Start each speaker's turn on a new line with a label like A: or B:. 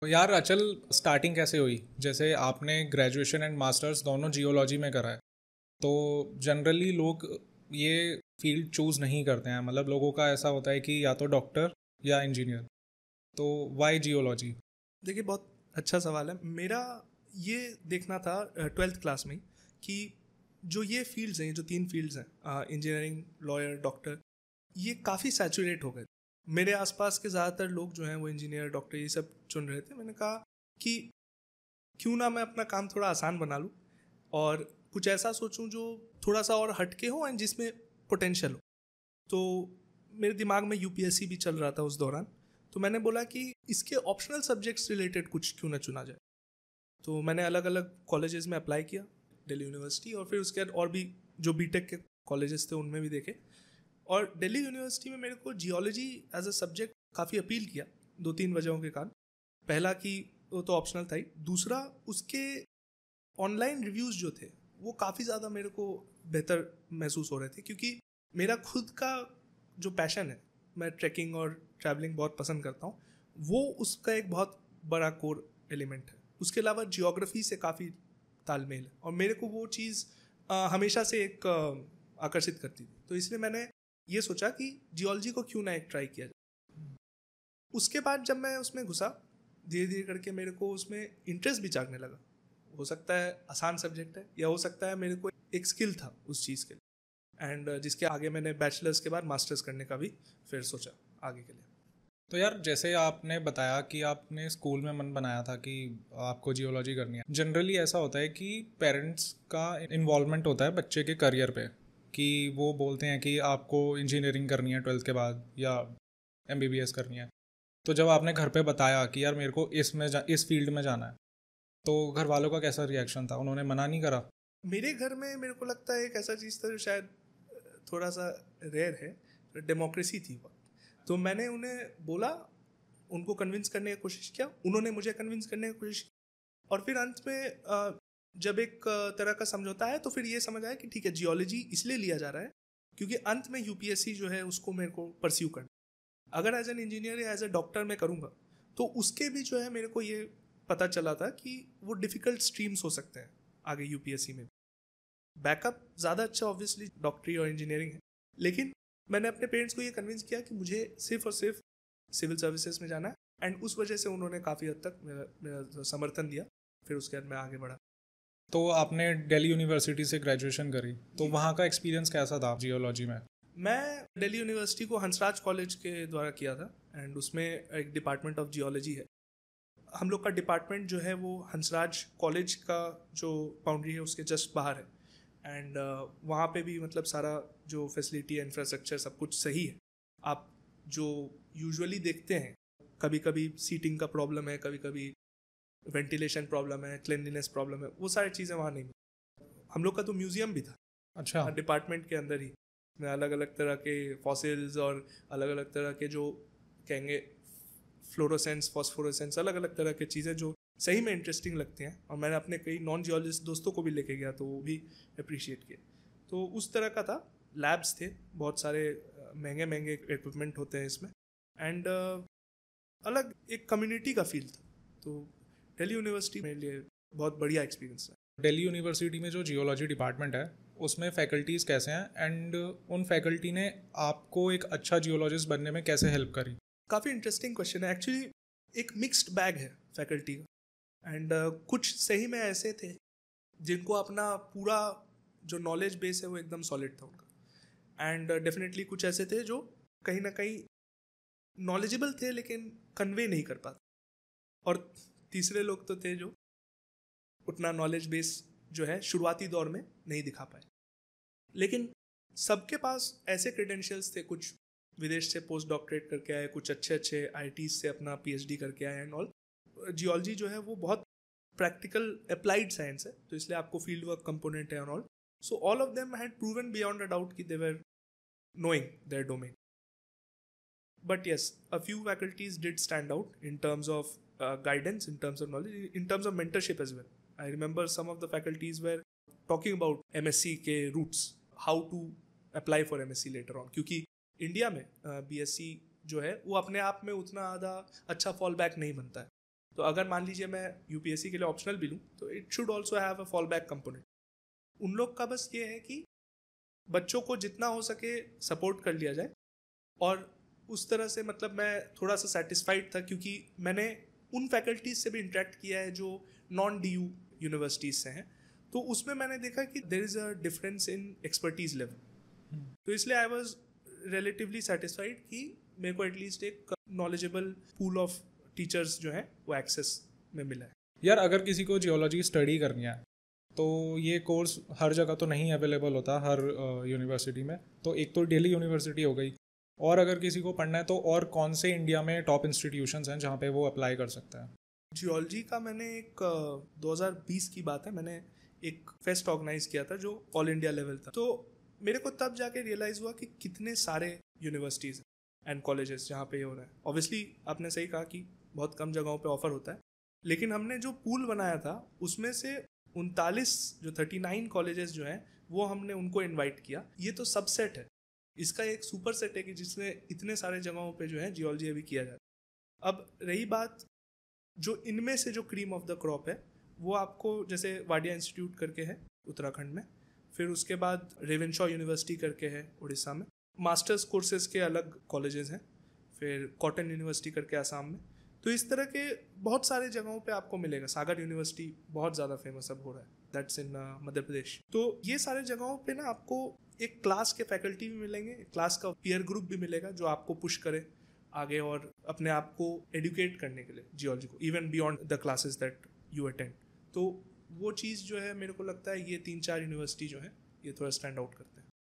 A: तो यार अचल, स्टार्टिंग कैसे हुई? जैसे आपने ग्रेजुएशन एंड मास्टर्स दोनों जियोलॉजी में करा है, तो जनरली लोग ये फील्ड चूज़ नहीं करते हैं। मतलब लोगों का ऐसा होता है कि या तो डॉक्टर या इंजीनियर। तो वाई जियोलॉजी?
B: देखिए, बहुत अच्छा सवाल है। मेरा ये देखना था 12th क्लास में कि जो ये फील्ड्स हैं, जो 3 फील्ड्स हैं, इंजीनियरिंग, लॉयर, डॉक्टर, ये काफ़ी सैचुरेट हो गए। मेरे आसपास के ज़्यादातर लोग जो हैं वो इंजीनियर, डॉक्टर ये सब चुन रहे थे। मैंने कहा कि क्यों ना मैं अपना काम थोड़ा आसान बना लूँ और कुछ ऐसा सोचूं जो थोड़ा सा और हटके हो एंड जिसमें पोटेंशियल हो। तो मेरे दिमाग में यूपीएससी भी चल रहा था उस दौरान। तो मैंने बोला कि इसके ऑप्शनल सब्जेक्ट्स रिलेटेड कुछ क्यों ना चुना जाए। तो मैंने अलग अलग कॉलेजेस में अप्लाई किया, दिल्ली यूनिवर्सिटी, और फिर उसके बाद और भी जो बीटेक के कॉलेजेस थे उनमें भी देखे। और दिल्ली यूनिवर्सिटी में मेरे को जियोलॉजी एज अ सब्जेक्ट काफ़ी अपील किया, 2-3 वजहों के कारण। पहला कि वो तो ऑप्शनल था ही, दूसरा उसके ऑनलाइन रिव्यूज़ जो थे वो काफ़ी ज़्यादा मेरे को बेहतर महसूस हो रहे थे, क्योंकि मेरा खुद का जो पैशन है, मैं ट्रैकिंग और ट्रैवलिंग बहुत पसंद करता हूँ, वो उसका एक बहुत बड़ा कोर एलिमेंट है। उसके अलावा जियोग्राफी से काफ़ी तालमेल है और मेरे को वो चीज़ हमेशा से एक आकर्षित करती थी। तो इसलिए मैंने ये सोचा कि जियोलॉजी को क्यों ना एक ट्राई किया जाए। उसके बाद जब मैं उसमें घुसा, धीरे धीरे करके मेरे को उसमें इंटरेस्ट भी जागने लगा। हो सकता है आसान सब्जेक्ट है, या हो सकता है मेरे को एक स्किल था उस चीज़ के लिए, एंड जिसके आगे मैंने बैचलर्स के बाद मास्टर्स करने का भी फिर सोचा आगे के लिए।
A: तो यार जैसे आपने बताया कि आपने स्कूल में मन बनाया था कि आपको जियोलॉजी करनी है, जनरली ऐसा होता है कि पेरेंट्स का इन्वॉल्वमेंट होता है बच्चे के करियर पे, कि वो बोलते हैं कि आपको इंजीनियरिंग करनी है 12th के बाद या एमबीबीएस करनी है। तो जब आपने घर पे बताया कि यार मेरे को इस फील्ड में जाना है, तो घर वालों का कैसा रिएक्शन था? उन्होंने मना नहीं करा?
B: मेरे घर में मेरे को लगता है एक ऐसा चीज़ था जो शायद थोड़ा सा रेयर है, डेमोक्रेसी थी वो। तो मैंने उन्हें बोला, उनको कन्विंस करने की कोशिश किया, उन्होंने मुझे कन्विंस करने की कोशिश की, और फिर अंत में जब एक तरह का समझौता है तो फिर ये समझ आया कि ठीक है, जियोलॉजी इसलिए लिया जा रहा है क्योंकि अंत में यूपीएससी जो है उसको मेरे को परस्यू करना। अगर एज एन इंजीनियर या एज ए डॉक्टर मैं करूँगा तो उसके भी जो है मेरे को ये पता चला था कि वो डिफ़िकल्ट स्ट्रीम्स हो सकते हैं आगे यूपीएससी में। बैकअप ज़्यादा अच्छा ऑब्वियसली डॉक्टरी और इंजीनियरिंग है, लेकिन मैंने अपने पेरेंट्स को ये कन्विंस किया कि मुझे सिर्फ और सिर्फ सिविल सर्विसेज में जाना है, एंड उस वजह से उन्होंने काफ़ी हद तक मेरा समर्थन दिया। फिर उसके बाद मैं आगे बढ़ा।
A: तो आपने दिल्ली यूनिवर्सिटी से ग्रेजुएशन करी, तो
B: जी।
A: वहाँ का एक्सपीरियंस कैसा था जियोलॉजी में?
B: मैं दिल्ली यूनिवर्सिटी को हंसराज कॉलेज के द्वारा किया था, एंड उसमें एक डिपार्टमेंट ऑफ जियोलॉजी है। हम लोग का डिपार्टमेंट जो है वो हंसराज कॉलेज का जो बाउंड्री है उसके जस्ट बाहर है, एंड वहाँ पे भी मतलब सारा जो फैसिलिटी है, इंफ्रास्ट्रक्चर, सब कुछ सही है। आप जो यूजुअली देखते हैं, कभी कभी सीटिंग का प्रॉब्लम है, कभी कभी वेंटिलेशन प्रॉब्लम है, क्लिनलीनेस प्रॉब्लम है, वो सारी चीज़ें वहाँ नहीं मिलती। हम लोग का तो म्यूज़ियम भी था
A: अच्छा।
B: डिपार्टमेंट के अंदर ही, में अलग अलग तरह के फॉसिल्स और अलग अलग तरह के जो कहेंगे फ्लोरोसेंस, फॉस्फोरोसेंस, अलग अलग तरह की चीज़ें जो सही में इंटरेस्टिंग लगती हैं, और मैंने अपने कई नॉन जियोलॉजिस्ट दोस्तों को भी लेके गया तो वो भी अप्रिशिएट किए। तो उस तरह का था। लैब्स थे, बहुत सारे महंगे महंगे इक्विपमेंट होते हैं इसमें, एंड अलग एक कम्युनिटी का फील था। तो दिल्ली यूनिवर्सिटी मेरे लिए बहुत बढ़िया एक्सपीरियंस है।
A: दिल्ली यूनिवर्सिटी में जो जियोलॉजी डिपार्टमेंट है उसमें फैकल्टीज़ कैसे हैं, एंड उन फैकल्टी ने आपको एक अच्छा जियोलॉजिस्ट बनने में कैसे हेल्प करी?
B: काफ़ी इंटरेस्टिंग क्वेश्चन है एक्चुअली। एक मिक्स्ड बैग है फैकल्टी का, एंड कुछ सही में ऐसे थे जिनको अपना पूरा जो नॉलेज बेस है वो एकदम सॉलिड था उनका, एंड डेफिनेटली कुछ ऐसे थे जो कहीं ना कहीं नॉलेजेबल थे लेकिन कन्वे नहीं कर पाते, और तीसरे लोग तो थे जो उतना नॉलेज बेस जो है शुरुआती दौर में नहीं दिखा पाए। लेकिन सबके पास ऐसे क्रेडेंशियल्स थे, कुछ विदेश से पोस्ट डॉक्टरेट करके आए, कुछ अच्छे अच्छे आईटी से अपना पीएचडी करके आए एंड ऑल। जियोलॉजी जो है वो बहुत प्रैक्टिकल अप्लाइड साइंस है, तो इसलिए आपको फील्ड वर्क कंपोनेंट है and all. So all of them had proven beyond a doubt कि दे वर knowing their domain. But yes, a few faculties did stand out in terms of guidance, in terms of knowledge, in terms of mentorship as well. I remember some of the faculties were talking about MSc के roots, how to apply for MSc later on, क्योंकि India में BSc जो है वो अपने आप में उतना ज़्यादा अच्छा फॉल बैक नहीं बनता है। तो अगर मान लीजिए मैं यूपीएससी के लिए ऑप्शनल भी लूँ तो it should also have a fall back component. उन लोग का बस ये है कि बच्चों को जितना हो सके सपोर्ट कर लिया जाए, और उस तरह से मतलब मैं थोड़ा सा सेटिस्फाइड था क्योंकि मैंने उन फैकल्टीज से भी इंटरेक्ट किया है जो नॉन डी यू यूनिवर्सिटीज से हैं, तो उसमें मैंने देखा कि there is a difference in expertise level. तो इसलिए आई वाज रिलेटिवली सेटिस्फाइड कि मेरे को एटलीस्ट एक नॉलेजेबल पूल ऑफ टीचर्स जो है वो एक्सेस में मिला है।
A: यार अगर किसी को जियोलॉजी स्टडी करनी है तो ये कोर्स हर जगह तो नहीं अवेलेबल होता हर यूनिवर्सिटी में, तो एक तो दिल्ली यूनिवर्सिटी हो गई, और अगर किसी को पढ़ना है तो और कौन से इंडिया में टॉप इंस्टीट्यूशंस हैं जहाँ पे वो अप्लाई कर सकता है?
B: जियोलॉजी का मैंने एक 2020 की बात है, मैंने एक फेस्ट ऑर्गेनाइज किया था जो ऑल इंडिया लेवल था। तो मेरे को तब जाके रियलाइज़ हुआ कि कितने सारे यूनिवर्सिटीज़ एंड कॉलेजेस जहाँ पे ये हो रहा है। ऑब्वियसली आपने सही कहा कि बहुत कम जगहों पे ऑफर होता है, लेकिन हमने जो पूल बनाया था उसमें से 39 जो 39 कॉलेजेस जो हैं वो हमने उनको इनवाइट किया। ये तो सबसेट है, इसका एक सुपर सेट है कि जिसमें इतने सारे जगहों पे जो है जियोलॉजी अभी किया जाता है। अब रही बात जो इनमें से जो क्रीम ऑफ द क्रॉप है वो आपको जैसे वाडिया इंस्टीट्यूट करके है उत्तराखंड में, फिर उसके बाद रेवेनशॉ यूनिवर्सिटी करके है उड़ीसा में, मास्टर्स कोर्सेज के अलग कॉलेजेस हैं, फिर कॉटन यूनिवर्सिटी करके आसाम में। तो इस तरह के बहुत सारे जगहों पे आपको मिलेगा। सागर यूनिवर्सिटी बहुत ज़्यादा फेमस अब हो रहा है, दैट्स इन मध्य प्रदेश। तो ये सारे जगहों पे ना आपको एक क्लास के फैकल्टी भी मिलेंगे, क्लास का पीयर ग्रुप भी मिलेगा जो आपको पुश करे आगे और अपने आप को एडुकेट करने के लिए जियोलॉजी को, even beyond the classes that you attend. तो वो चीज़ जो है मेरे को लगता है ये 3-4 यूनिवर्सिटी जो है ये थोड़ा स्टैंड आउट करता है।